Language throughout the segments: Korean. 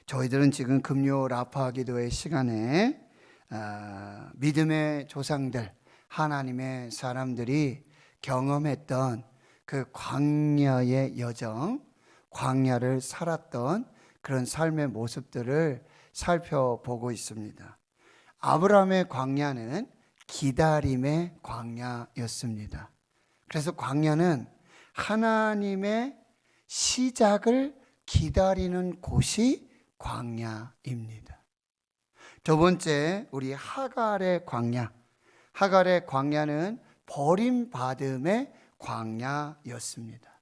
저희들은 지금 금요 라파 기도회 시간에 믿음의 조상들, 하나님의 사람들이 경험했던 그 광야의 여정, 광야를 살았던 그런 삶의 모습들을 살펴보고 있습니다. 아브라함의 광야는 기다림의 광야였습니다. 그래서 광야는 하나님의 시작을 기다리는 곳이 광야입니다. 두 번째, 우리 하갈의 광야. 하갈의 광야는 버림받음의 광야였습니다.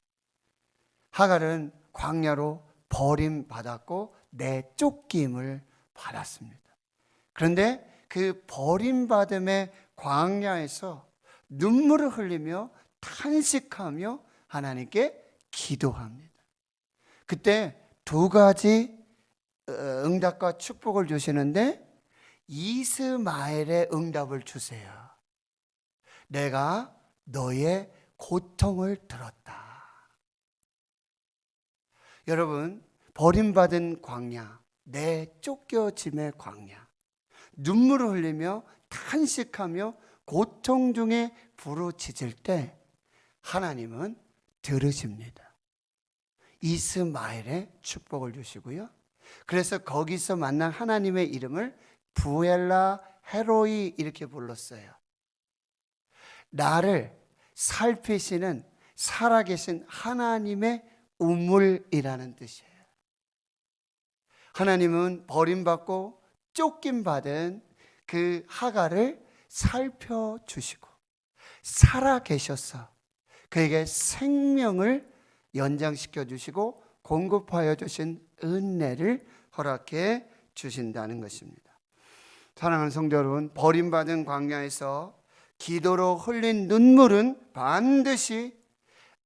하갈은 광야로 버림받았고 내쫓김을 받았습니다. 그런데 그 버림받음의 광야에서 눈물을 흘리며 탄식하며 하나님께 기도합니다. 그때 두 가지 응답과 축복을 주시는데 이스마엘의 응답을 주세요. 내가 너의 고통을 들었다. 여러분, 버림받은 광야, 내쫓겨짐의 광야, 눈물을 흘리며 탄식하며 고통 중에 부르짖을 때 하나님은 들으십니다. 이스마엘의 축복을 주시고요. 그래서 거기서 만난 하나님의 이름을 부엘라 헤로이 이렇게 불렀어요. 나를 살피시는 살아계신 하나님의 우물이라는 뜻이에요. 하나님은 버림받고 쫓김받은 그 하갈을 살펴주시고 살아계셔서 그에게 생명을 연장시켜 주시고 공급하여 주신 은혜를 허락해 주신다는 것입니다. 사랑하는 성도 여러분, 버림받은 광야에서 기도로 흘린 눈물은 반드시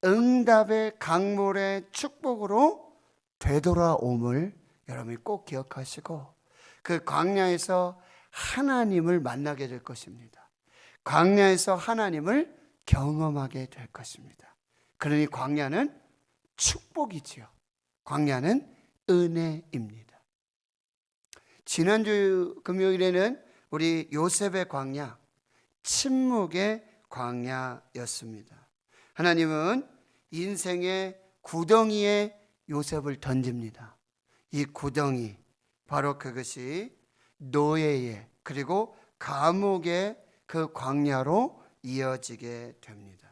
응답의 강물의 축복으로 되돌아옴을 여러분이 꼭 기억하시고 그 광야에서 하나님을 만나게 될 것입니다. 광야에서 하나님을 경험하게 될 것입니다. 그러니 광야는 축복이지요. 광야는 은혜입니다. 지난주 금요일에는 우리 요셉의 광야, 침묵의 광야였습니다. 하나님은 인생의 구덩이에 요셉을 던집니다. 이 구덩이, 바로 그것이 노예의 그리고 감옥의 그 광야로 이어지게 됩니다.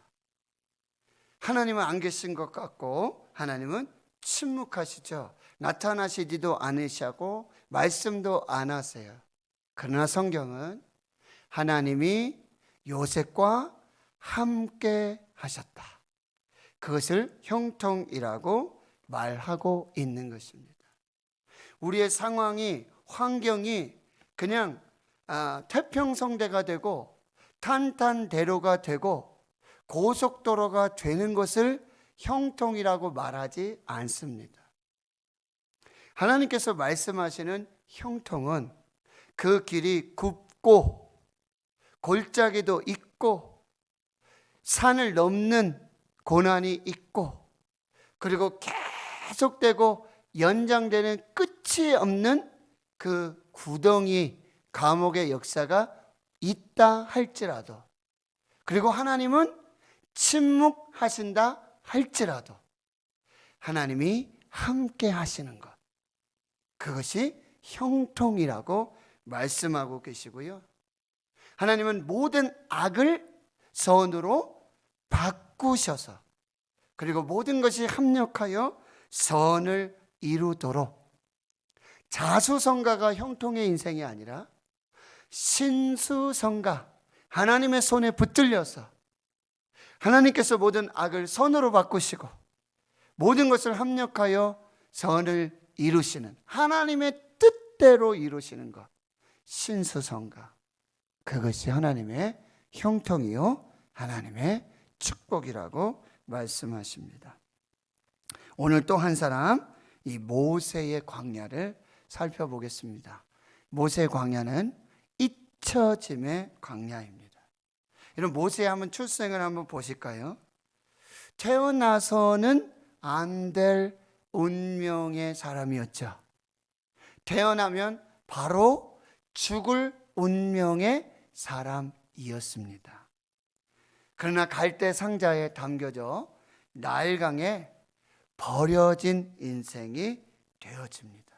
하나님은 안 계신 것 같고 하나님은 침묵하시죠. 나타나시지도 않으시고 말씀도 안 하세요. 그러나 성경은 하나님이 요셉과 함께 하셨다. 그것을 형통이라고 말하고 있는 것입니다. 우리의 상황이, 환경이 그냥 태평성대가 되고 탄탄대로가 되고 고속도로가 되는 것을 형통이라고 말하지 않습니다. 하나님께서 말씀하시는 형통은 그 길이 굽고 골짜기도 있고 산을 넘는 고난이 있고 그리고 계속되고 연장되는 끝이 없는 그 구덩이 감옥의 역사가 있다 할지라도, 그리고 하나님은 침묵하신다 할지라도 하나님이 함께 하시는 것, 그것이 형통이라고 말씀하고 계시고요. 하나님은 모든 악을 선으로 바꾸셔서 그리고 모든 것이 합력하여 선을 이루도록, 자수성가가 형통의 인생이 아니라 신수성가, 하나님의 손에 붙들려서 하나님께서 모든 악을 선으로 바꾸시고 모든 것을 합력하여 선을 이루시는 하나님의 뜻대로 이루시는 것, 신수성가, 그것이 하나님의 형통이요 하나님의 축복이라고 말씀하십니다. 오늘 또 한 사람, 이 모세의 광야를 살펴보겠습니다. 모세의 광야는 잊혀짐의 광야입니다. 여러분, 모세 한번 출생을 한번 보실까요? 태어나서는 안 될 운명의 사람이었죠. 태어나면 바로 죽을 운명의 사람이었습니다. 그러나 갈대 상자에 담겨져 나일강에 버려진 인생이 되어집니다.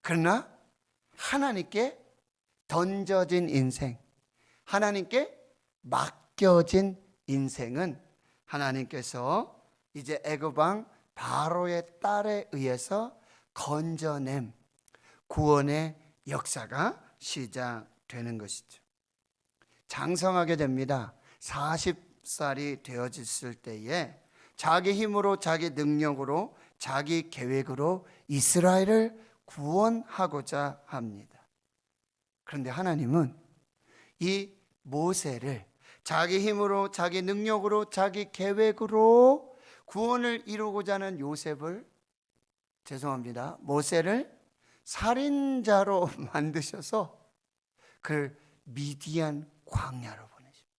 그러나 하나님께 던져진 인생, 하나님께 맡겨진 인생은 하나님께서 이제 애굽 왕 바로의 딸에 의해서 건져냄 구원의 역사가 시작되는 것이죠. 장성하게 됩니다. 40살이 되어졌을 때에 자기 힘으로, 자기 능력으로, 자기 계획으로 이스라엘을 구원하고자 합니다. 그런데 하나님은 이 모세를 자기 힘으로, 자기 능력으로, 자기 계획으로 구원을 이루고자 하는 모세를 살인자로 만드셔서 그를 미디안 광야로 보내십니다.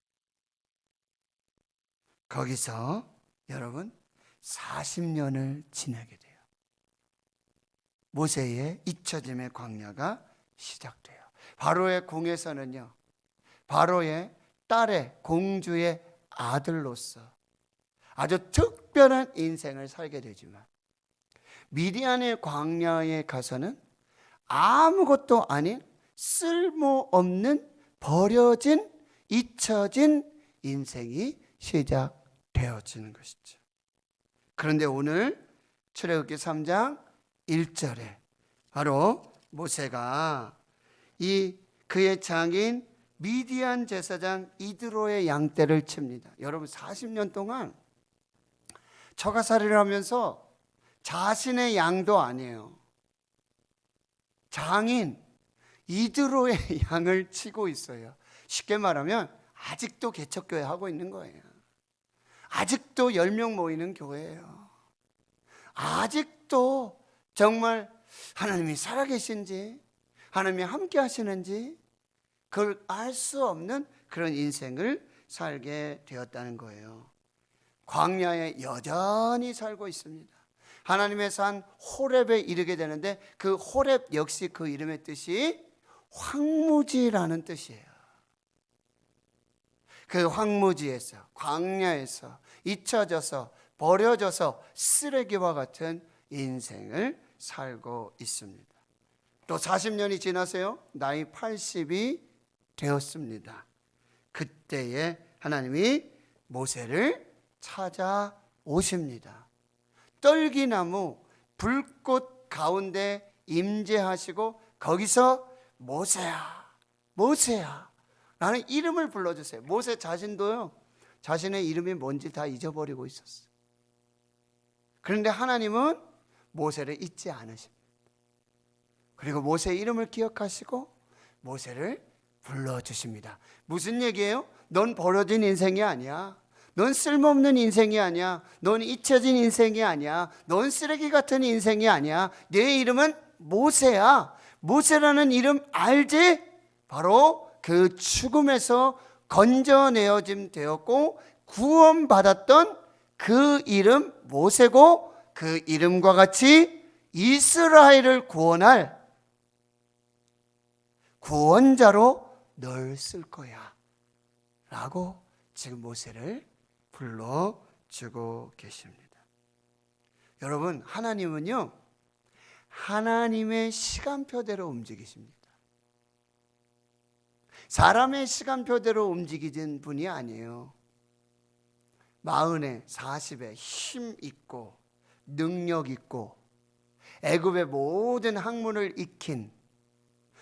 거기서 여러분 40년을 지내게 돼요. 모세의 잊혀짐의 광야가 시작돼요. 바로의 궁에서는요, 바로의 딸의 공주의 아들로서 아주 특별한 인생을 살게 되지만 미디안의 광야에 가서는 아무것도 아닌 쓸모없는 버려진 잊혀진 인생이 시작되어지는 것이죠. 그런데 오늘 출애굽기 3장 1절에 바로 모세가 그의 장인 미디안 제사장 이드로의 양떼를 칩니다. 여러분 40년 동안 처가살이를 하면서 자신의 양도 아니에요. 장인 이드로의 양을 치고 있어요. 쉽게 말하면 아직도 개척교회 하고 있는 거예요. 아직도 10명 모이는 교회예요. 아직도 정말 하나님이 살아계신지, 하나님이 함께 하시는지 그걸 알 수 없는 그런 인생을 살게 되었다는 거예요. 광야에 여전히 살고 있습니다. 하나님의 산 호렙에 이르게 되는데 그 호렙 역시 그 이름의 뜻이 황무지라는 뜻이에요. 그 황무지에서, 광야에서 잊혀져서 버려져서 쓰레기와 같은 인생을 살고 있습니다. 또 40년이 지나서요, 나이 80이 되었습니다. 그때에 하나님이 모세를 찾아오십니다. 떨기나무 불꽃 가운데 임재하시고 거기서 모세야, 모세야 라는 이름을 불러주세요. 모세 자신도요, 자신의 이름이 뭔지 다 잊어버리고 있었어요. 그런데 하나님은 모세를 잊지 않으십니다. 그리고 모세의 이름을 기억하시고 모세를 불러주십니다. 무슨 얘기예요? 넌 버려진 인생이 아니야. 넌 쓸모없는 인생이 아니야. 넌 잊혀진 인생이 아니야. 넌 쓰레기 같은 인생이 아니야. 내 이름은 모세야. 모세라는 이름 알지? 바로 그 죽음에서 건져내어짐 되었고 구원받았던 그 이름 모세고, 그 이름과 같이 이스라엘을 구원할 구원자로 널 쓸 거야 라고 지금 모세를 불러주고 계십니다. 여러분, 하나님은요, 하나님의 시간표대로 움직이십니다. 사람의 시간표대로 움직이는 분이 아니에요. 40에 40에 힘 있고 능력 있고 애굽의 모든 학문을 익힌,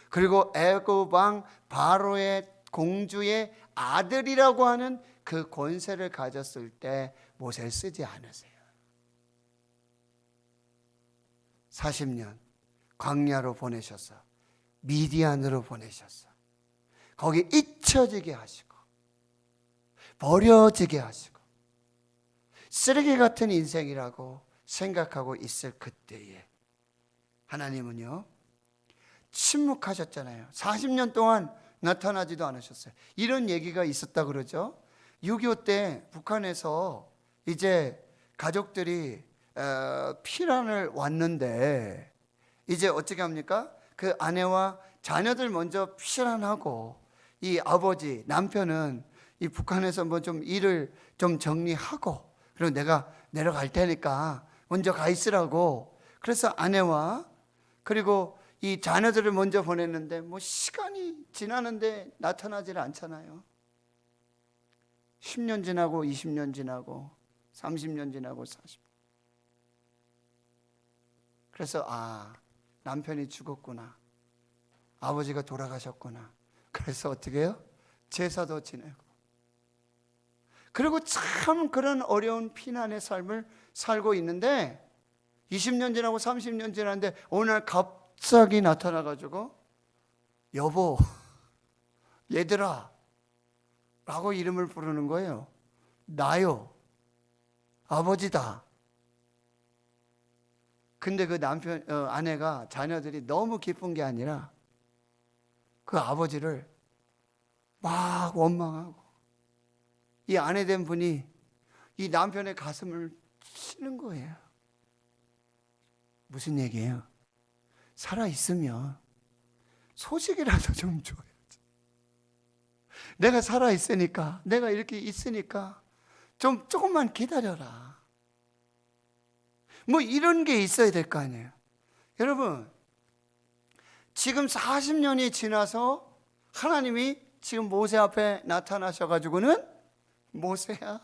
그리고 애굽 왕 바로의 공주의 아들이라고 하는 그 권세를 가졌을 때 모세를 쓰지 않으세요. 40년 광야로 보내셔서 미디안으로 보내셔서 거기 잊혀지게 하시고 버려지게 하시고 쓰레기 같은 인생이라고 생각하고 있을 그때에 하나님은요, 침묵하셨잖아요. 40년 동안 나타나지도 않으셨어요. 이런 얘기가 있었다 그러죠. 6.25 때 북한에서 이제 가족들이 피난을 왔는데 이제 어떻게 합니까? 그 아내와 자녀들 먼저 피란하고 이 아버지 남편은 이 북한에서 뭐 좀 일을 좀 정리하고 그리고 내가 내려갈 테니까 먼저 가 있으라고. 그래서 아내와 그리고 이 자녀들을 먼저 보냈는데 뭐 시간이 지나는데 나타나질 않잖아요. 10년 지나고 20년 지나고 30년 지나고 40년. 그래서 남편이 죽었구나. 아버지가 돌아가셨구나. 그래서 어떻게 해요? 제사도 지내고. 그리고 참 그런 어려운 피난의 삶을 살고 있는데 20년 지나고 30년 지났는데 어느 날 갑자기 나타나가지고 여보, 얘들아 라고 이름을 부르는 거예요. 나요. 아버지다. 근데 그 아내가 자녀들이 너무 기쁜 게 아니라 그 아버지를 막 원망하고 이 아내 된 분이 이 남편의 가슴을 치는 거예요. 무슨 얘기예요? 살아있으면 소식이라도 좀 줘야지. 내가 살아있으니까, 내가 이렇게 있으니까 좀 조금만 기다려라. 뭐 이런 게 있어야 될 거 아니에요. 여러분, 지금 40년이 지나서 하나님이 지금 모세 앞에 나타나셔가지고는 모세야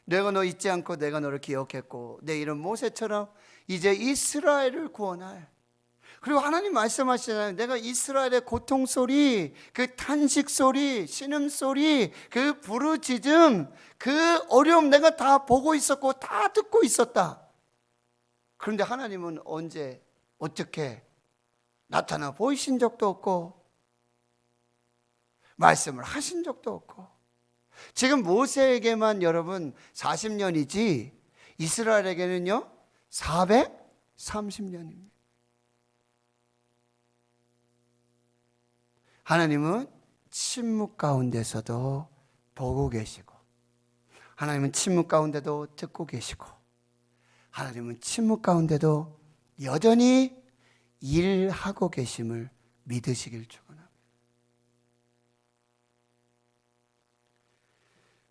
내가 너 잊지 않고 내가 너를 기억했고 내 이름 모세처럼 이제 이스라엘을 구원할. 그리고 하나님 말씀하시잖아요. 내가 이스라엘의 고통소리, 그 탄식소리, 신음소리, 그 부르짖음, 그 어려움 내가 다 보고 있었고 다 듣고 있었다. 그런데 하나님은 언제 어떻게 나타나 보이신 적도 없고 말씀을 하신 적도 없고. 지금 모세에게만 여러분 40년이지 이스라엘에게는요 430년입니다. 하나님은 침묵 가운데서도 보고 계시고 하나님은 침묵 가운데도 듣고 계시고 하나님은 침묵 가운데도 여전히 일하고 계심을 믿으시길 축원합니다.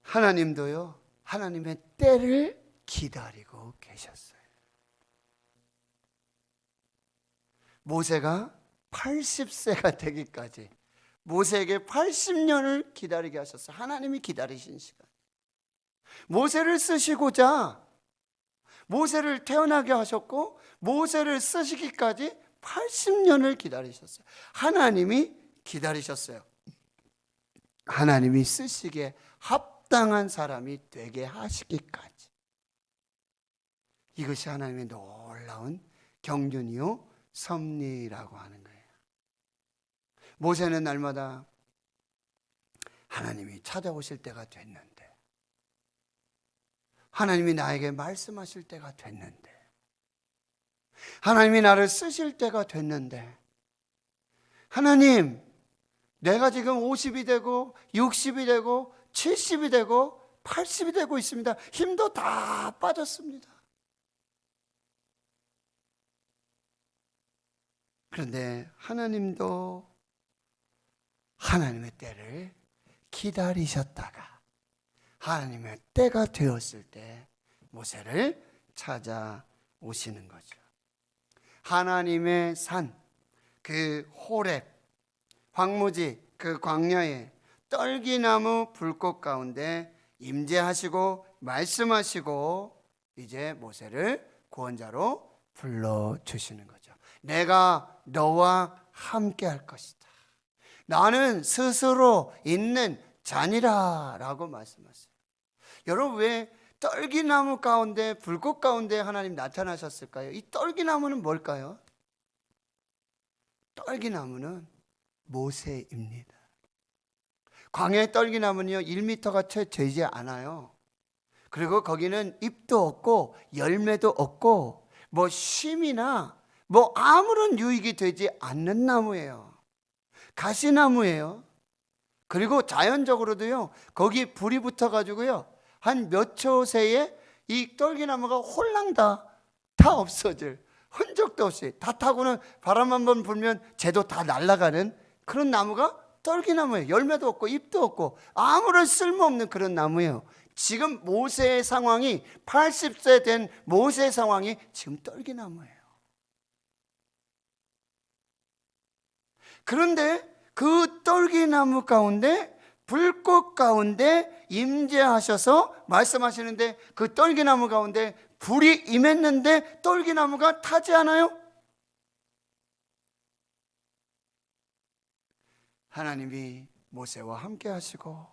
하나님도요 하나님의 때를 기다리고 계셨어요. 모세가 80세가 되기까지 모세에게 80년을 기다리게 하셨어요. 하나님이 기다리신 시간. 모세를 쓰시고자 모세를 태어나게 하셨고 모세를 쓰시기까지 80년을 기다리셨어요. 하나님이 기다리셨어요. 하나님이 쓰시기에 합당한 사람이 되게 하시기까지. 이것이 하나님의 놀라운 경륜이요 섭리라고 하는 거예요. 모세는 날마다 하나님이 찾아오실 때가 됐는데, 하나님이 나에게 말씀하실 때가 됐는데, 하나님이 나를 쓰실 때가 됐는데, 하나님 내가 지금 50이 되고 60이 되고 70이 되고 80이 되고 있습니다. 힘도 다 빠졌습니다. 그런데 하나님도 하나님의 때를 기다리셨다가 하나님의 때가 되었을 때 모세를 찾아오시는 거죠. 하나님의 산, 그 호렙, 황무지, 그 광야에 떨기나무 불꽃 가운데 임재하시고 말씀하시고 이제 모세를 구원자로 불러주시는 거죠. 내가 너와 함께 할 것이다. 나는 스스로 있는 자니라 라고 말씀하셨어요. 여러분, 왜 떨기나무 가운데 불꽃 가운데 하나님 나타나셨을까요? 이 떨기나무는 뭘까요? 떨기나무는 모세입니다. 광야의 떨기나무는요 1m가 채 되지 않아요. 그리고 거기는 잎도 없고 열매도 없고 뭐 쉼이나 뭐 아무런 유익이 되지 않는 나무예요. 가시나무예요. 그리고 자연적으로도요 거기 불이 붙어가지고요 한 몇 초 새에 이 떨기나무가 홀랑 다 없어질 흔적도 없이 다 타고는 바람 한번 불면 쟤도 다 날아가는 그런 나무가 떨기나무예요. 열매도 없고 잎도 없고 아무런 쓸모없는 그런 나무예요. 지금 모세의 상황이 80세 된 모세의 상황이 지금 떨기나무예요. 그런데 그 떨기나무 가운데 불꽃 가운데 임재하셔서 말씀하시는데 그 떨기나무 가운데 불이 임했는데 떨기나무가 타지 않아요? 하나님이 모세와 함께 하시고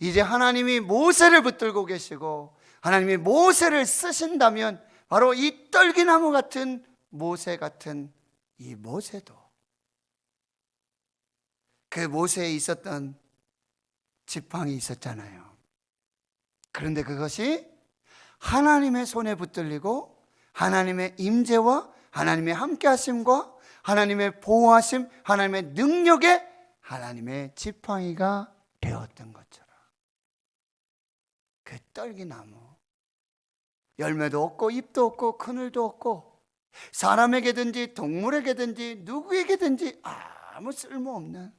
이제 하나님이 모세를 붙들고 계시고 하나님이 모세를 쓰신다면 바로 이 떨기나무 같은 모세 같은 이 모세도 그 모세에 있었던 지팡이 있었잖아요. 그런데 그것이 하나님의 손에 붙들리고 하나님의 임재와 하나님의 함께하심과 하나님의 보호하심, 하나님의 능력에 하나님의 지팡이가 되었던 것처럼 그 떨기나무 열매도 없고 잎도 없고 그늘도 없고 사람에게든지 동물에게든지 누구에게든지 아무 쓸모없는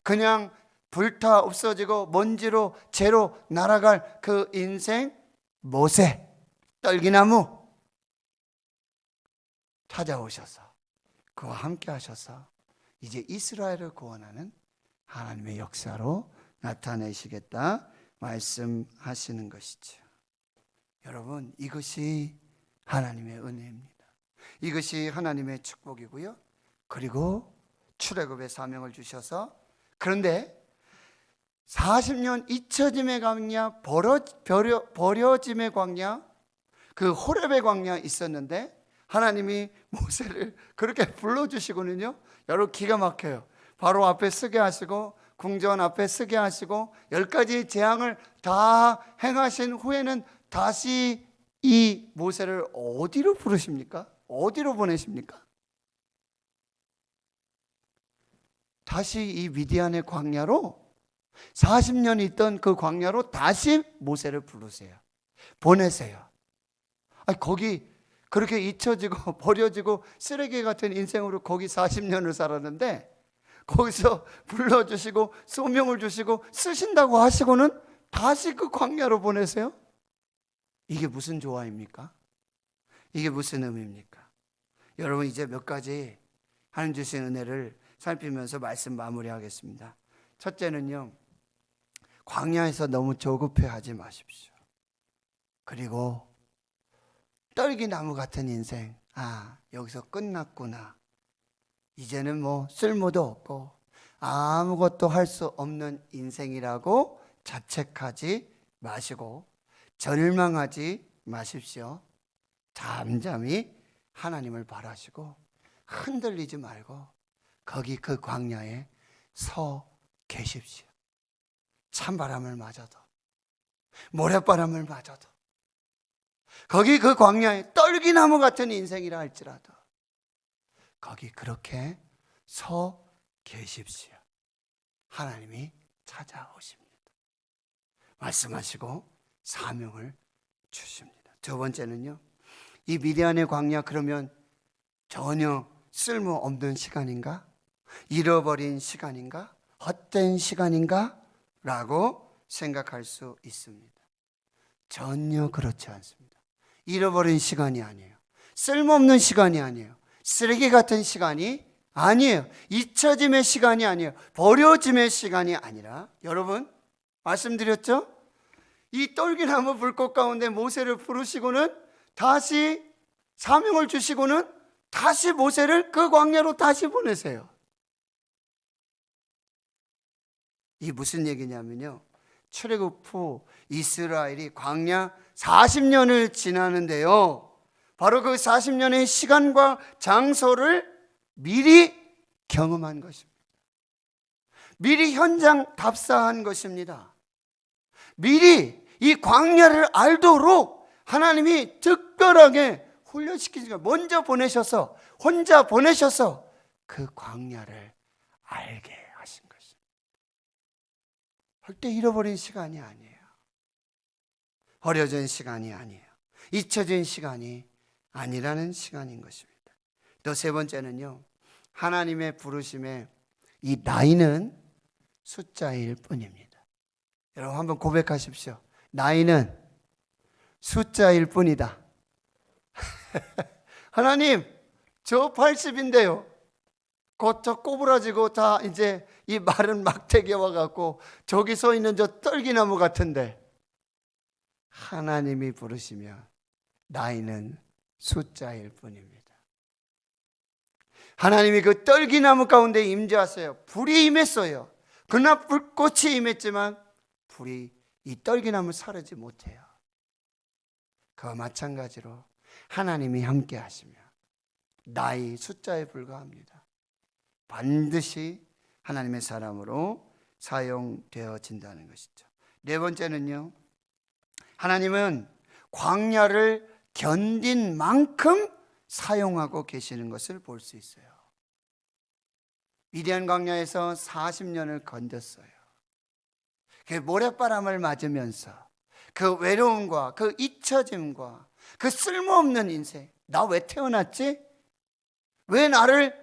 그냥 불타 없어지고 먼지로 재로 날아갈 그 인생 모세 떨기나무 찾아오셔서 그와 함께 하셔서 이제 이스라엘을 구원하는 하나님의 역사로 나타내시겠다 말씀하시는 것이죠. 여러분, 이것이 하나님의 은혜입니다. 이것이 하나님의 축복이고요. 그리고 출애굽의 사명을 주셔서 그런데 40년 잊혀짐의 광야, 버려짐의 광야, 그 호렙의 광야 있었는데 하나님이 모세를 그렇게 불러주시고는요, 여러분 기가 막혀요. 바로 앞에 서게 하시고 궁전 앞에 서게 하시고 10가지 재앙을 다 행하신 후에는 다시 이 모세를 어디로 부르십니까? 어디로 보내십니까? 다시 이 미디안의 광야로 40년 있던 그 광야로 다시 모세를 부르세요. 보내세요. 거기 그렇게 잊혀지고 버려지고 쓰레기 같은 인생으로 거기 40년을 살았는데 거기서 불러주시고 소명을 주시고 쓰신다고 하시고는 다시 그 광야로 보내세요? 이게 무슨 조화입니까? 이게 무슨 의미입니까? 여러분, 이제 몇 가지 하나님 주신 은혜를 살피면서 말씀 마무리하겠습니다. 첫째는요, 광야에서 너무 조급해하지 마십시오. 그리고 떨기나무 같은 인생, 여기서 끝났구나, 이제는 뭐 쓸모도 없고 아무것도 할 수 없는 인생이라고 자책하지 마시고 절망하지 마십시오. 잠잠히 하나님을 바라시고 흔들리지 말고 거기 그 광야에 서 계십시오. 찬바람을 맞아도 모래바람을 맞아도 거기 그 광야에 떨기나무 같은 인생이라 할지라도 거기 그렇게 서 계십시오. 하나님이 찾아오십니다. 말씀하시고 사명을 주십니다. 두 번째는요, 이 미디안의 광야 그러면 전혀 쓸모없는 시간인가? 잃어버린 시간인가? 헛된 시간인가? 라고 생각할 수 있습니다. 전혀 그렇지 않습니다. 잃어버린 시간이 아니에요. 쓸모없는 시간이 아니에요. 쓰레기 같은 시간이 아니에요. 잊혀짐의 시간이 아니에요. 버려짐의 시간이 아니라, 여러분 말씀드렸죠? 이 떨기나무 불꽃 가운데 모세를 부르시고는 다시 사명을 주시고는 다시 모세를 그 광야로 다시 보내세요. 이게 무슨 얘기냐면요, 출애굽 후 이스라엘이 광야 40년을 지나는데요, 바로 그 40년의 시간과 장소를 미리 경험한 것입니다. 미리 현장 답사한 것입니다. 미리 이 광야를 알도록 하나님이 특별하게 훈련시키시고 먼저 보내셔서, 혼자 보내셔서 그 광야를 알게 하신 것입니다. 절대 잃어버린 시간이 아니에요. 버려진 시간이 아니에요. 잊혀진 시간이 아니라는 시간인 것입니다. 또 세 번째는요, 하나님의 부르심에 이 나이는 숫자일 뿐입니다. 여러분 한번 고백하십시오. 나이는 숫자일 뿐이다. 하나님, 저 80인데요. 곧 저 꼬부라지고 다 이제 이 마른 막대기에 와갖고 저기 서 있는 저 떨기나무 같은데, 하나님이 부르시면 나이는 숫자일 뿐입니다. 하나님이 그 떨기나무 가운데 임재하세요. 불이 임했어요. 그러나 불꽃이 임했지만 불이 이 떨기나무 사르지 못해요. 그와 마찬가지로 하나님이 함께 하시면 나이 숫자에 불과합니다. 반드시 하나님의 사람으로 사용되어진다는 것이죠. 네 번째는요, 하나님은 광야를 견딘 만큼 사용하고 계시는 것을 볼 수 있어요. 미디안 광야에서 40년을 건졌어요. 그 모래바람을 맞으면서 그 외로움과 그 잊혀짐과 그 쓸모없는 인생, 나 왜 태어났지? 왜 나를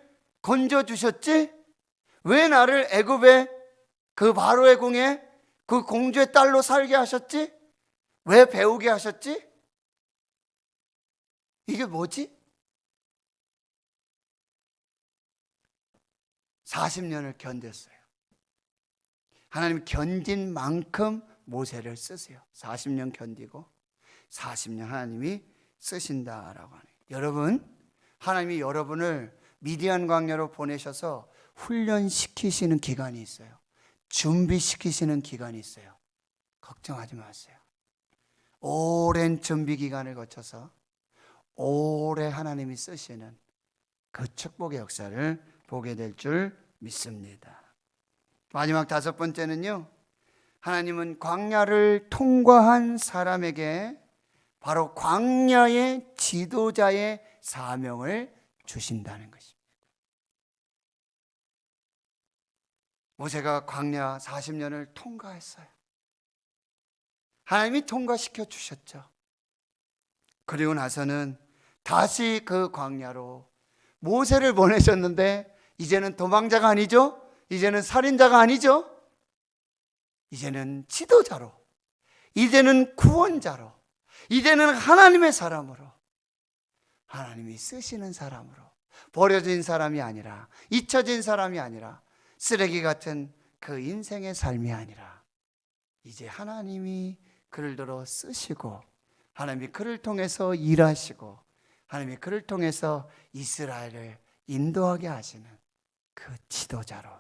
건져주셨지? 왜 나를 애굽의 그 바로의 궁에 그 공주의 딸로 살게 하셨지? 왜 배우게 하셨지? 이게 뭐지? 40년을 견뎠어요. 하나님 견딘 만큼 모세를 쓰세요. 40년 견디고 40년 하나님이 쓰신다라고 하네요. 여러분, 하나님이 여러분을 미디안 광야로 보내셔서 훈련시키시는 기간이 있어요. 준비시키시는 기간이 있어요. 걱정하지 마세요. 오랜 준비 기간을 거쳐서 오래 하나님이 쓰시는 그 축복의 역사를 보게 될 줄 믿습니다. 마지막 다섯 번째는요, 하나님은 광야를 통과한 사람에게 바로 광야의 지도자의 사명을 주신다는 것입니다. 모세가 광야 40년을 통과했어요. 하나님이 통과시켜 주셨죠. 그리고 나서는 다시 그 광야로 모세를 보내셨는데, 이제는 도망자가 아니죠. 이제는 살인자가 아니죠. 이제는 지도자로, 이제는 구원자로, 이제는 하나님의 사람으로, 하나님이 쓰시는 사람으로, 버려진 사람이 아니라, 잊혀진 사람이 아니라, 쓰레기 같은 그 인생의 삶이 아니라, 이제 하나님이 그를 들어 쓰시고, 하나님이 그를 통해서 일하시고, 하나님이 그를 통해서 이스라엘을 인도하게 하시는 그 지도자로,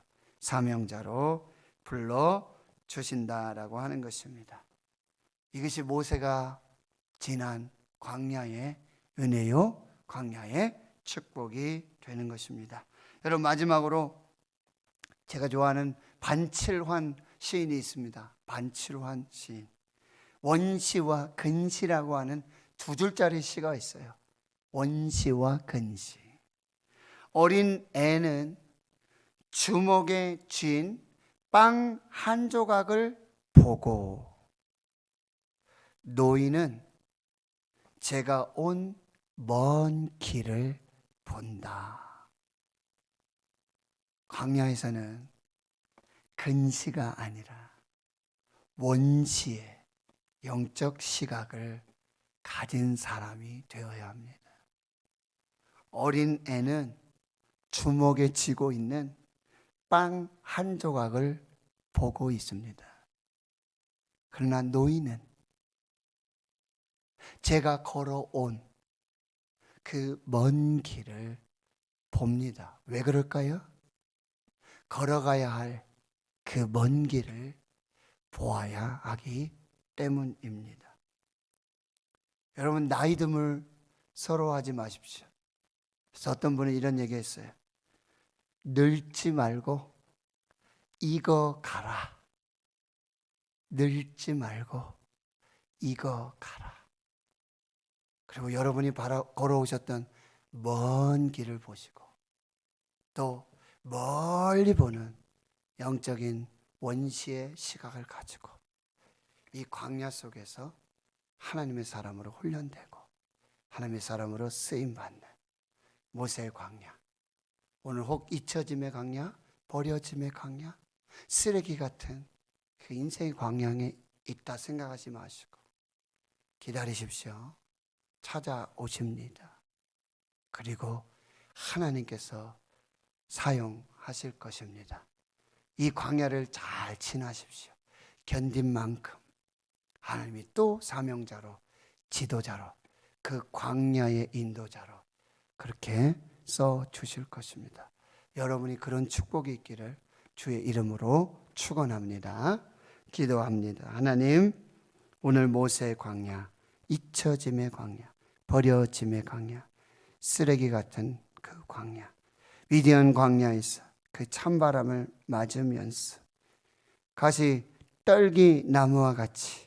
사명자로 불러주신다라고 하는 것입니다. 이것이 모세가 지난 광야의 은혜요, 광야의 축복이 되는 것입니다. 여러분, 마지막으로 제가 좋아하는 반칠환 시인이 있습니다. 반칠환 시인. 원시와 근시라고 하는 두 줄짜리 시가 있어요. 원시와 근시. 어린 애는 주먹에 쥔 빵 한 조각을 보고, 노인은 제가 온 먼 길을 본다. 광야에서는 근시가 아니라 원시의 영적 시각을 가진 사람이 되어야 합니다. 어린 애는 주먹에 쥐고 있는 빵 한 조각을 보고 있습니다. 그러나 노인은 제가 걸어온 그 먼 길을 봅니다. 왜 그럴까요? 걸어가야 할 그 먼 길을 보아야 하기 때문입니다. 여러분, 나이 듦을 서러워하지 마십시오. 그래서 어떤 분은 이런 얘기 했어요. 늙지 말고 익어 가라. 늙지 말고 익어 가라. 그리고 여러분이 걸어오셨던 먼 길을 보시고, 또 멀리 보는 영적인 원시의 시각을 가지고 이 광야 속에서 하나님의 사람으로 훈련되고 하나님의 사람으로 쓰임받는 모세의 광야, 오늘 혹 잊혀짐의 광야, 버려짐의 광야, 쓰레기 같은 그 인생의 광야에 있다 생각하지 마시고 기다리십시오. 찾아오십니다. 그리고 하나님께서 사용하실 것입니다. 이 광야를 잘 지나십시오. 견딘 만큼 하나님이 또 사명자로, 지도자로, 그 광야의 인도자로 그렇게 써 주실 것입니다. 여러분이 그런 축복이 있기를 주의 이름으로 축원합니다. 기도합니다. 하나님, 오늘 모세의 광야, 잊혀짐의 광야, 버려짐의 광야, 쓰레기 같은 그 광야, 위대한 광야에서 그 찬바람을 맞으면서 가시 떨기 나무와 같이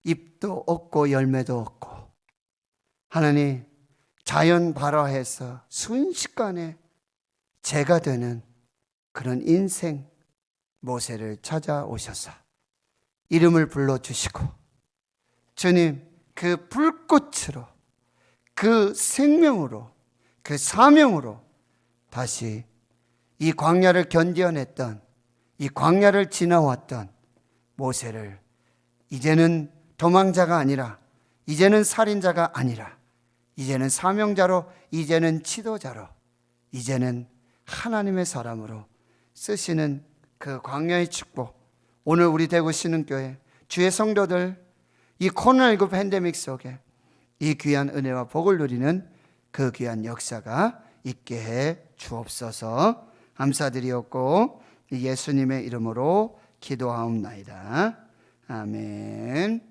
잎도 없고 열매도 없고 하나님 자연 발화해서 순식간에 재가 되는 그런 인생 모세를 찾아오셔서 이름을 불러주시고 주님 그 불꽃으로 그 생명으로 그 사명으로 다시 이 광야를 견뎌냈던 이 광야를 지나왔던 모세를 이제는 도망자가 아니라 이제는 살인자가 아니라 이제는 사명자로 이제는 지도자로 이제는 하나님의 사람으로 쓰시는 그 광야의 축복 오늘 우리 대구 신흥교회 주의 성도들 이 코로나19 팬데믹 속에 이 귀한 은혜와 복을 누리는 그 귀한 역사가 있게 해 주옵소서 감사드리옵고 예수님의 이름으로 기도하옵나이다. 아멘.